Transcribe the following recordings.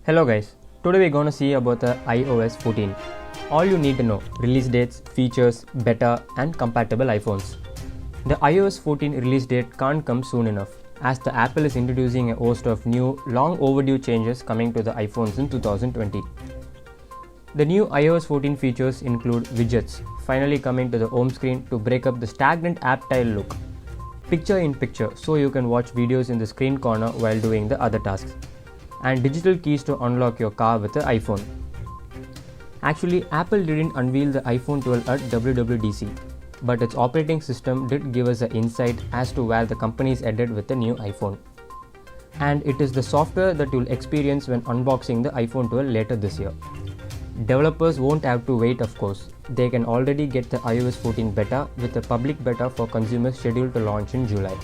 Hello guys, today we're gonna see about the iOS 14. All you need to know: release dates, features, beta and compatible iPhones. The iOS 14 release date can't come soon enough, as the Apple is introducing a host of new, long overdue changes coming to the iPhones in 2020. The new iOS 14 features include widgets, finally coming to the home screen to break up the stagnant app tile look. Picture in picture, so you can watch videos in the screen corner while doing the other tasks. And digital keys to unlock your car with the iPhone. Actually, Apple didn't unveil the iPhone 12 at WWDC, but its operating system did give us an insight as to where the company is headed with the new iPhone. And it is the software that you'll experience when unboxing the iPhone 12 later this year. Developers won't have to wait, of course. They can already get the iOS 14 beta with a public beta for consumers scheduled to launch in July.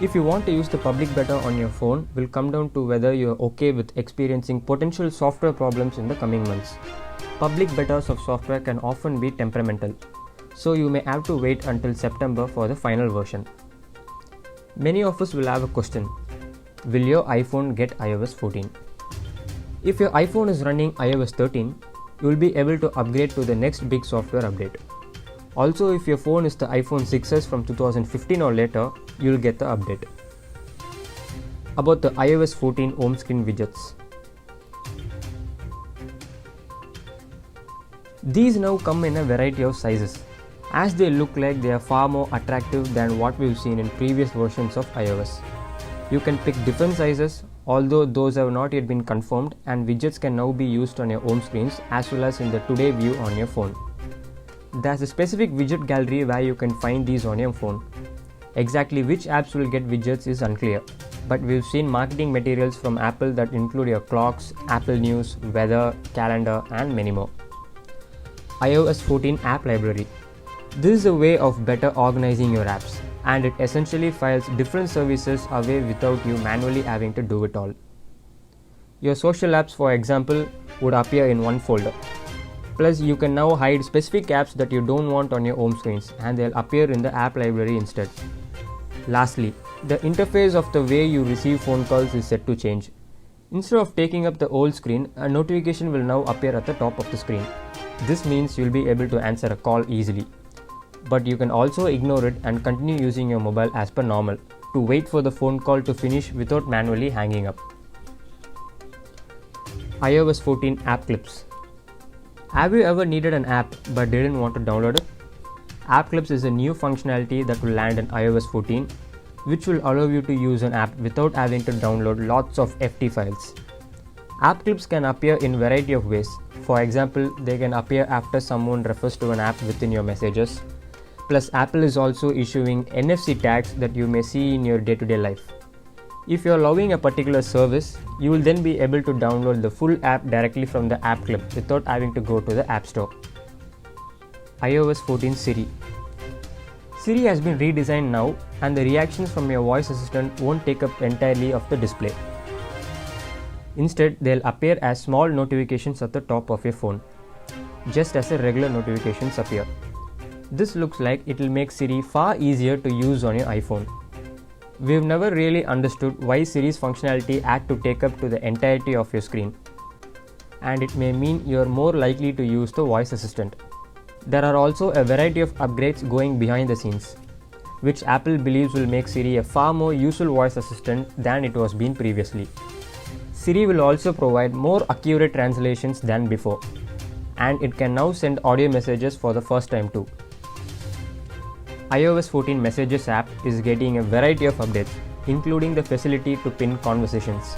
If you want to use the public beta on your phone, will come down to whether you are okay with experiencing potential software problems in the coming months. Public betas of software can often be temperamental, so you may have to wait until September for the final version. Many of us will have a question: will your iPhone get iOS 14? If your iPhone is running iOS 13, you will be able to upgrade to the next big software update. Also, if your phone is the iPhone 6s from 2015 or later, you'll get the update. About the iOS 14 home screen widgets. These now come in a variety of sizes, as they look like they are far more attractive than what we've seen in previous versions of iOS. You can pick different sizes, although those have not yet been confirmed, and widgets can now be used on your home screens as well as in the Today view on your phone. There's a specific widget gallery where you can find these on your phone. Exactly which apps will get widgets is unclear, but we've seen marketing materials from Apple that include your clocks, Apple News, weather, calendar, and many more. iOS 14 App Library. This is a way of better organizing your apps, and it essentially files different services away without you manually having to do it all. Your social apps, for example, would appear in one folder. Plus, you can now hide specific apps that you don't want on your home screens, and they'll appear in the app library instead. Lastly, the interface of the way you receive phone calls is set to change. Instead of taking up the old screen, a notification will now appear at the top of the screen. This means you'll be able to answer a call easily. But you can also ignore it and continue using your mobile as per normal, to wait for the phone call to finish without manually hanging up. iOS 14 App Clips. Have you ever needed an app but didn't want to download it? App Clips is a new functionality that will land in iOS 14, which will allow you to use an app without having to download lots of FT files. App Clips can appear in a variety of ways. For example, they can appear after someone refers to an app within your messages. Plus, Apple is also issuing NFC tags that you may see in your day-to-day life. If you are loving a particular service, you will then be able to download the full app directly from the app clip without having to go to the App Store. iOS 14 Siri. Siri has been redesigned now, and the reactions from your voice assistant won't take up entirely of the display. Instead, they'll appear as small notifications at the top of your phone, just as the regular notifications appear. This looks like it will make Siri far easier to use on your iPhone. We've never really understood why Siri's functionality had to take up to the entirety of your screen, and it may mean you're more likely to use the voice assistant. There are also a variety of upgrades going behind the scenes, which Apple believes will make Siri a far more useful voice assistant than it was been previously. Siri will also provide more accurate translations than before, and it can now send audio messages for the first time too. iOS 14 Messages app is getting a variety of updates, including the facility to pin conversations.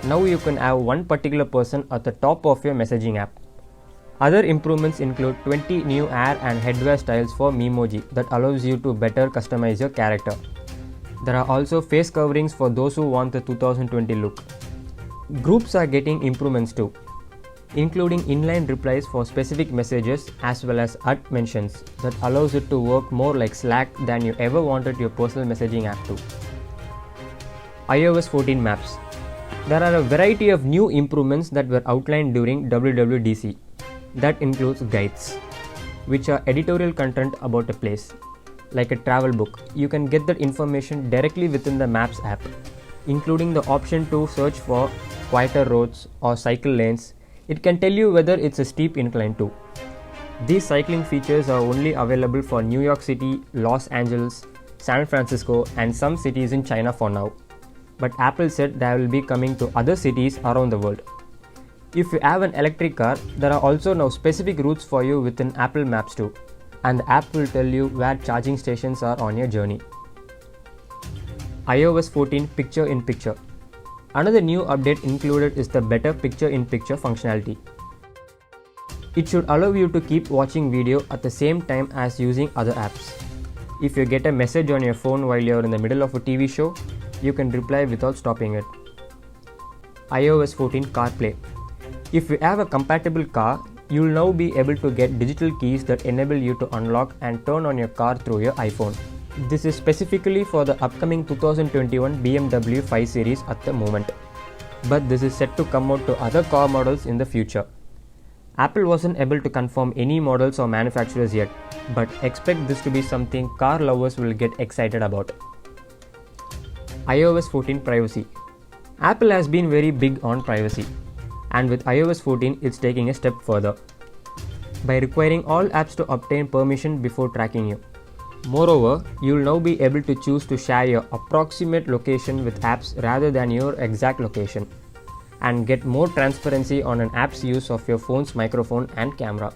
Now you can have one particular person at the top of your messaging app. Other improvements include 20 new hair and headwear styles for Memoji that allows you to better customize your character. There are also face coverings for those who want the 2020 look. Groups are getting improvements too, including inline replies for specific messages as well as @mentions that allows it to work more like Slack than you ever wanted your personal messaging app to. iOS 14 Maps. There are a variety of new improvements that were outlined during WWDC. That includes guides, which are editorial content about a place. Like a travel book, you can get that information directly within the Maps app. including the option to search for quieter roads or cycle lanes. It can tell you whether it's a steep incline too. These cycling features are only available for New York City, Los Angeles, San Francisco, and some cities in China for now. But Apple said they will be coming to other cities around the world. If you have an electric car, there are also now specific routes for you within Apple Maps too, and the app will tell you where charging stations are on your journey. iOS 14 Picture in Picture. Another new update included is the better picture in picture functionality. It should allow you to keep watching video at the same time as using other apps. If you get a message on your phone while you're in the middle of a TV show, you can reply without stopping it. iOS 14 CarPlay. If you have a compatible car, you will now be able to get digital keys that enable you to unlock and turn on your car through your iPhone. This is specifically for the upcoming 2021 BMW 5 Series at the moment, but this is set to come out to other car models in the future. Apple wasn't able to confirm any models or manufacturers yet, but expect this to be something car lovers will get excited about. iOS 14 Privacy. Apple has been very big on privacy, and with iOS 14 it's taking a step further by requiring all apps to obtain permission before tracking you. Moreover, you will now be able to choose to share your approximate location with apps rather than your exact location, and get more transparency on an app's use of your phone's microphone and camera.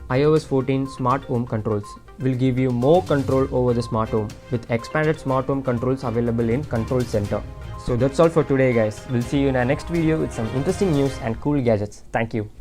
iOS 14 Smart Home Controls will give you more control over the smart home with expanded smart home controls available in Control Center. So that's all for today guys. We'll see you in our next video with some interesting news and cool gadgets. Thank you.